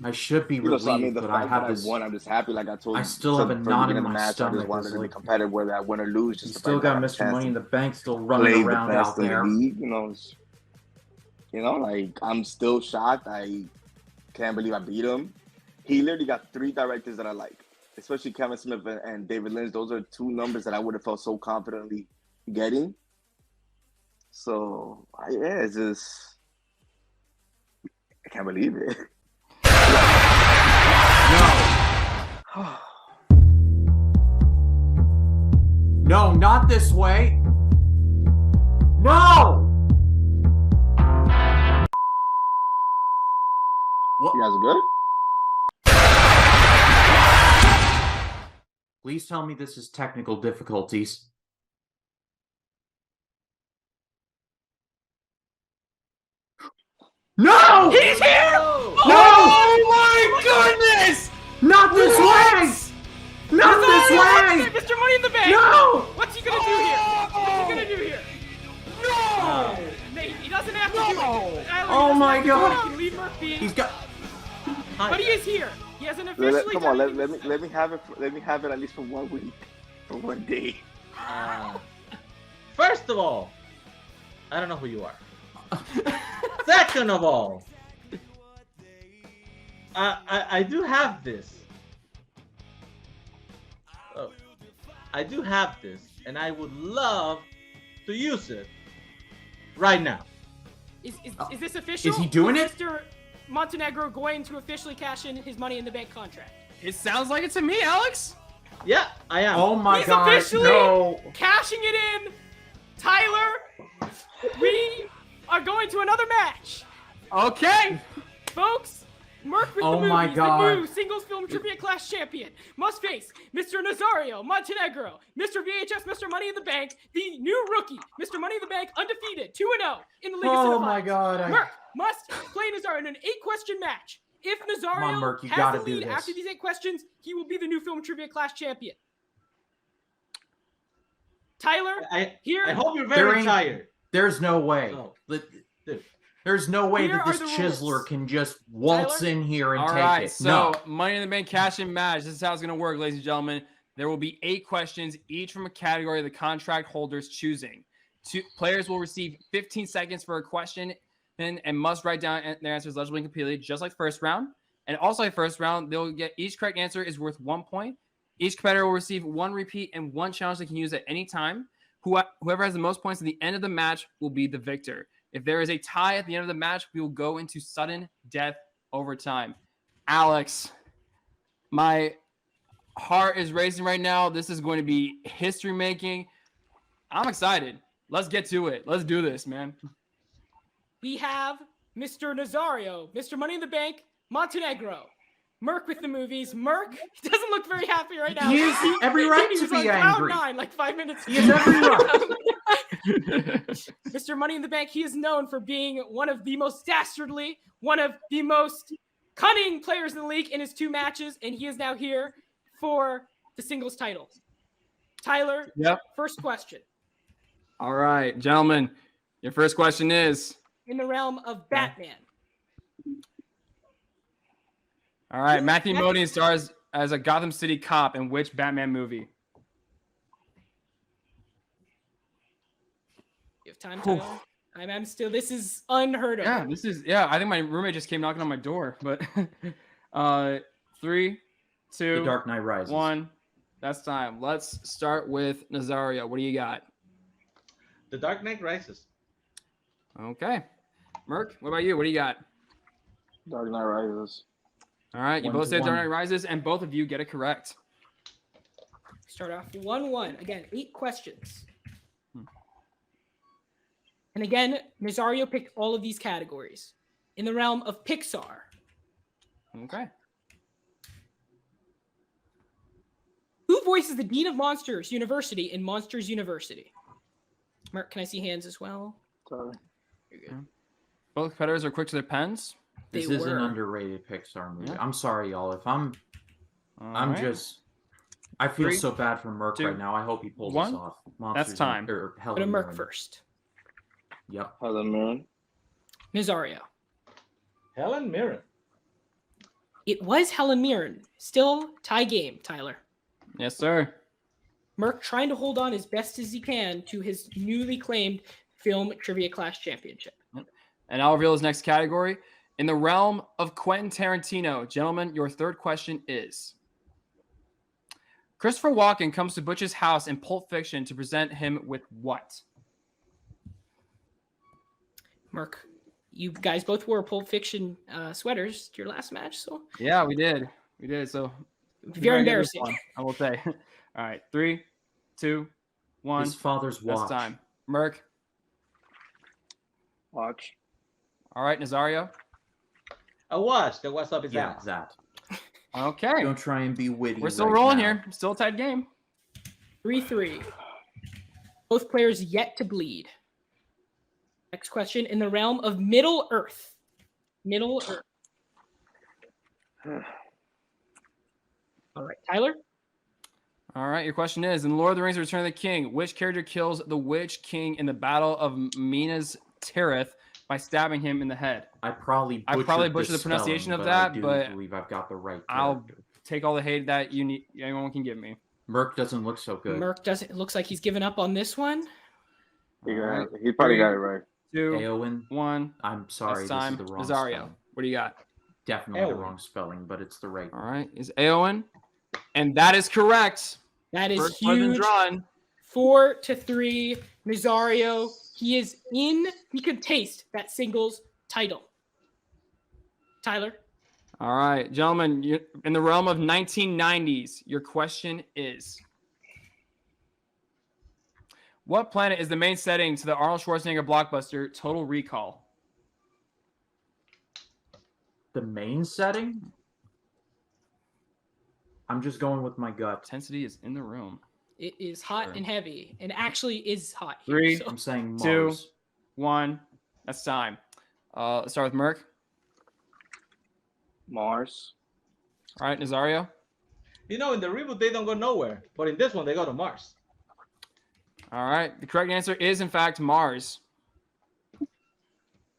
I should be relieved, So I mean, the but fact I have that this. I won, I'm just happy. Like I told you, I still have a knot in my I stomach. just wanted It's to be like, competitive, whether I win or lose. you Just still got Mr. Money in the Bank still running around out there. League, you know, like I'm still shocked. I can't believe I beat him. He literally got 3 directors that I like, especially Kevin Smith and David Lynch. Those are 2 numbers that I would have felt so confidently getting. So yeah, it's just I can't believe it. No, not this way. No. What? You guys are good? Please tell me this is technical difficulties. No! He's here! No! Oh my goodness! Not this way! Not this way! Mr. Money in the Bank! No! What's he gonna do here? What's he gonna do here? No! He doesn't have to do it. Tyler, Oh he my doesn't have to do it. God. He can leave Murph being, He's got. but he is here. He hasn't officially Come on, done let me have it. Let me have it at least for 1 week, for 1 day. First of all, I don't know who you are. Second of all, I do have this. Oh, I do have this, and I would love to use it right now. Is this official? Is he doing Is it? Mr. Montenegro going to officially cash in his Money in the Bank contract? It sounds like it to me, Alex. Yeah, I am. Oh my He's God! officially No. cashing it in. Tyler, we are going to another match. Okay. Folks, Merc with Oh the my Movies, God. the new singles film trivia class champion, must face Mr. Nazario Montenegro, Mr. VHS, Mr. Money in the Bank, the new rookie, Mr. Money in the Bank, undefeated, 2-0 in the League of Oh Cinephiles. my God! Merc must play Nazario in an 8-question match. If Come on, Nazario Merc, you has gotta the do lead this. after these 8 questions, he will be the new film trivia class champion. Tyler, I here. hope you're There very ain't- tired. There's no way. So, dude. There's no way Here that are this the chiseler rules. can just waltz Tyler? in here and All take right. it. So No. Money in the Bank cash in match. This is how it's gonna work, ladies and gentlemen. There will be 8 questions, each from a category of the contract holder's choosing. 2 players will receive 15 seconds for a question and must write down their answers legibly and completely, just like first round. And also like first round, they'll get each correct answer is worth 1 point. Each competitor will receive 1 repeat and 1 challenge they can use at any time. Whoever has the most points at the end of the match will be the victor. If there is a tie at the end of the match, we will go into sudden death overtime. Alex, my heart is racing right now. This is going to be history making. I'm excited. Let's get to it. Let's do this, man. We have Mr. Nazario, Mr. Money in the Bank, Montenegro. Merc with the movies. Merc he doesn't look very happy right now. He has every right he to was be on angry. Cloud 9 like 5 minutes He has every right. Mr. Money in the Bank, he is known for being one of the most dastardly, one of the most cunning players in the league in his 2 matches, and he is now here for the singles title. Tyler, Yep. first question. All right, gentlemen. Your first question is. In the realm of Batman. All right, Matthew Modine stars as a Gotham City cop in which Batman movie? You have time, Tyler? I'm still, this is unheard of. Yeah, I think my roommate just came knocking on my door, but 3, 2, The Dark Knight Rises. 1. That's time. Let's start with Nazario. What do you got? The Dark Knight Rises. Okay. Merc, what about you? What do you got? Dark Knight Rises. All right, you both said Dark Knight Rises, and both of you get it correct. Start off 1-1. Again, 8 questions. And again, Nazario picked all of these categories in the realm of Pixar. Okay. Who voices the Dean of Monsters University in Monsters University? Mark, can I see hands as well? Sorry. You're good. Both competitors are quick to their pens. This They is an were. underrated Pixar movie. Yeah. I'm sorry, y'all. If I'm All right. I feel 3, so bad for Merc 2, right now. I hope he pulls 1. this off. Monsters time. Or Go Helen to Merc Mirren. first. Yep. Helen Mirren. Nazario. Helen Mirren. It was Helen Mirren. Still tie game, Tyler. Yes, sir. Merc trying to hold on as best as he can to his newly claimed Film Trivia Clash Championship. And I'll reveal his next category. In the realm of Quentin Tarantino, gentlemen, your third question is: Christopher Walken comes to Butch's house in Pulp Fiction to present him with what? Merc, you guys both wore Pulp Fiction sweaters your last match, so Yeah, we did. We did. So very embarrassing. One, I will say. All right, 3, 2, 1. His father's watch. That's time. Merc. Watch. All right, Nazario. A watch that was up his Yeah, ass. that. Okay. Don't try and be witty. We're still right rolling now. here. Still a tight game. 3-3. Both players yet to bleed. Next question in the realm of Middle Earth. Middle Earth. All right, Tyler. All right, your question is: in Lord of the Rings: Return of the King, which character kills the Witch King in the Battle of Minas Tirith by stabbing him in the head? I probably butchered the pronunciation of that, I do but believe I've got the right. I'll character. take all the hate that anyone can give me. Merc doesn't look so good. Merc doesn't. It looks like he's given up on this one. He, All right. he probably got it right. 2, Eowyn. 1. I'm sorry, That's time. this is the wrong Nazario, spelling. what do you got? Definitely the Eowyn. wrong spelling, but it's the right. All right, is Eowyn, and that is correct. That is First wasn't huge. drawn. 4-3. Nazario. He is in. He could taste that singles title. Tyler. All right, gentlemen, in the realm of 1990s, your question is: what planet is the main setting to the Arnold Schwarzenegger blockbuster Total Recall? The main setting? I'm just going with my gut. Intensity is in the room. It is hot Sure. and heavy, and actually is hot. Here, 3, so- I'm saying 2, Mars. 1. That's time. Let's start with Merc. Mars. All right, Nazario. You know, in the reboot they don't go nowhere, but in this one they go to Mars. All right, the correct answer is in fact Mars.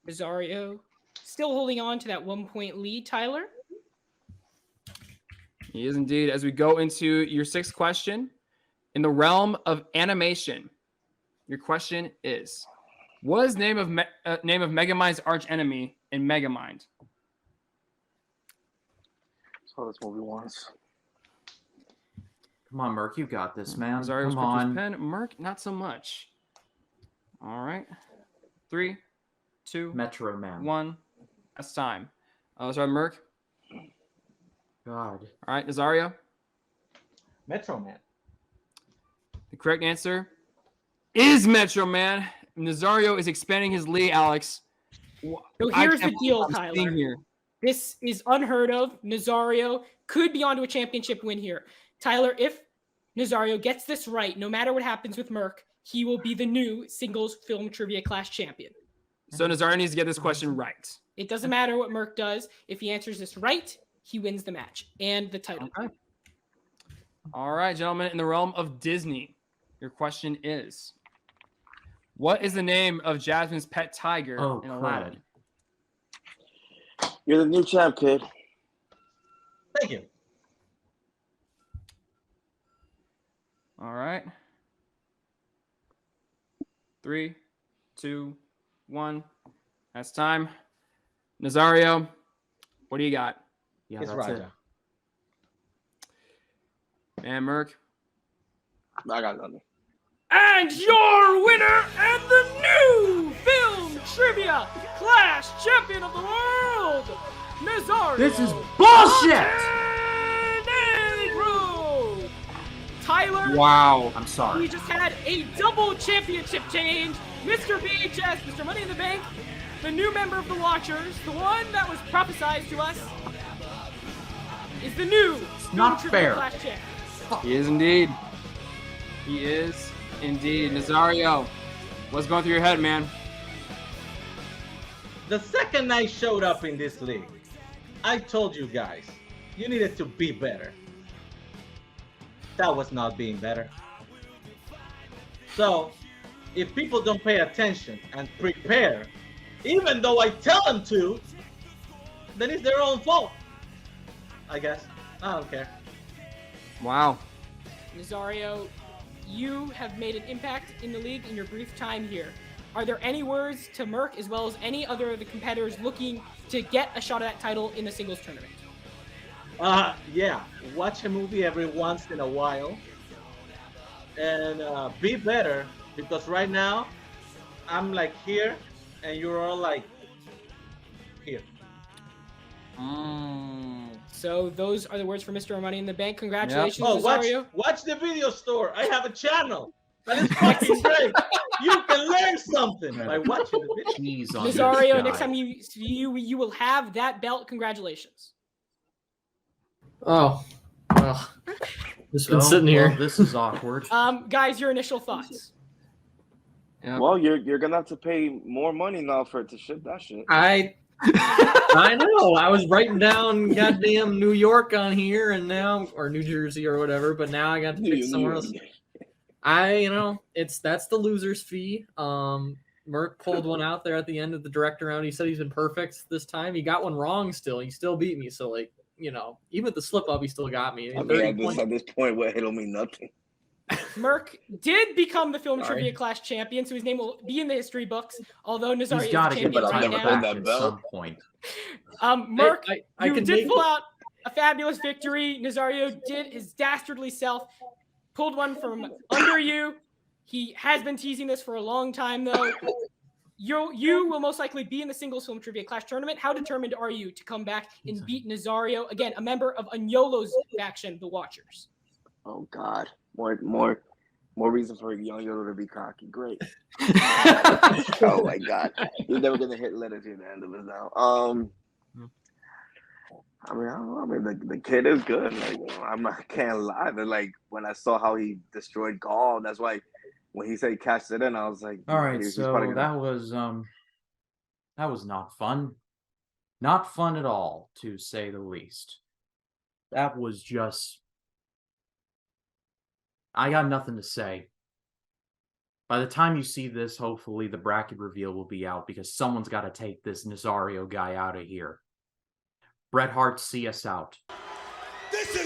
Nazario still holding on to that 1-point lead. Tyler. He is indeed. As we go into your sixth question, in the realm of animation, your question is: what is the name of Megamind's arch enemy in Megamind? Saw this movie once. Come on, Merc, you got this, man. Nazario's Come on. pen. Merc, not so much. All right, 3, 2, Metro Man. 1. That's time. Sorry, Merc. God. All right, Nazario. Metro Man. The correct answer is Metro Man. Nazario is expanding his lead, Alex. So I here's the can't deal, believe I'm seeing Tyler. here. This is unheard of. Nazario could be onto a championship win here. Tyler, if Nazario gets this right, no matter what happens with Merc, he will be the new singles film trivia class champion. So Nazario needs to get this question right. It doesn't matter what Merc does. If he answers this right, he wins the match and the title. Okay. All right, gentlemen, in the realm of Disney, your question is: what is the name of Jasmine's pet tiger Oh, in crap. Aladdin? You're the new champ, kid. Thank you. All right. 3, 2, 1. That's time. Nazario, what do you got? Yeah, It's that's it. Raja. And Merc. I got nothing. And your winner and the new film trivia clash Nazario. This is bullshit! Montenegro. Tyler. Wow. I'm sorry. We just had a double championship change. Mr. BHS, Mr. Money in the Bank, the new member of the Watchers, the one that was prophesized to us, is the new not Trivia fair. Clash champ. He is indeed. He is indeed. Nazario, what's going through your head, man? The second I showed up in this league, I told you guys, you needed to be better. That was not being better. So, if people don't pay attention and prepare, even though I tell them to, then it's their own fault. I guess. I don't care. Wow. Nazario, you have made an impact in the league in your brief time here. Are there any words to Merc as well as any other of the competitors looking to get a shot at that title in the singles tournament? Yeah. Watch a movie every once in a while. And be better, because right now, I'm like here, and you're all like here. So those are the words for Mr. Money in the Bank. Congratulations, Oh, Nazario. watch the video store. I have a channel. That is fucking great. You can learn something by watching the video. Jeez on Nazario, this next guy. time you will have that belt. Congratulations. Oh, well, just been So, sitting well, here. this is awkward. Guys, your initial thoughts. Yep. Well, you're gonna have to pay more money now for it to ship that shit. I know. I was writing down goddamn New York on here, and now, or New Jersey or whatever, but now I got to pick somewhere else. That's the loser's fee. Merc pulled one out there at the end of the director round. He said he's been perfect this time. He got one wrong still. He still beat me. So, like, even with the slip up, he still got me. I mean, at this point, what it'll mean nothing. Merc did become the Film Trivia Clash champion, so his name will be in the history books. Although Nazario He's is got to champion get the right title now. back at some point. Merc, I you can did make pull it. out a fabulous victory. Nazario did his dastardly self, pulled one from under you. He has been teasing this for a long time, though. You will most likely be in the singles Film Trivia Clash tournament. How determined are you to come back and beat Nazario, again, a member of Agnolo's faction, the Watchers? Oh God, more reason for young Yoda to be cocky. Great. Oh my God, he's never gonna hit letters at the end of it now. I don't know. I mean, the kid is good. Like, can't lie. But like when I saw how he destroyed Gaul, that's why when he said he cashed it in, I was like, All right, he's so probably gonna... that was not fun. Not fun at all, to say the least. That was just... I got nothing to say. By the time you see this, hopefully the bracket reveal will be out, because someone's got to take this Nazario guy out of here. Bret Hart, see us out. This is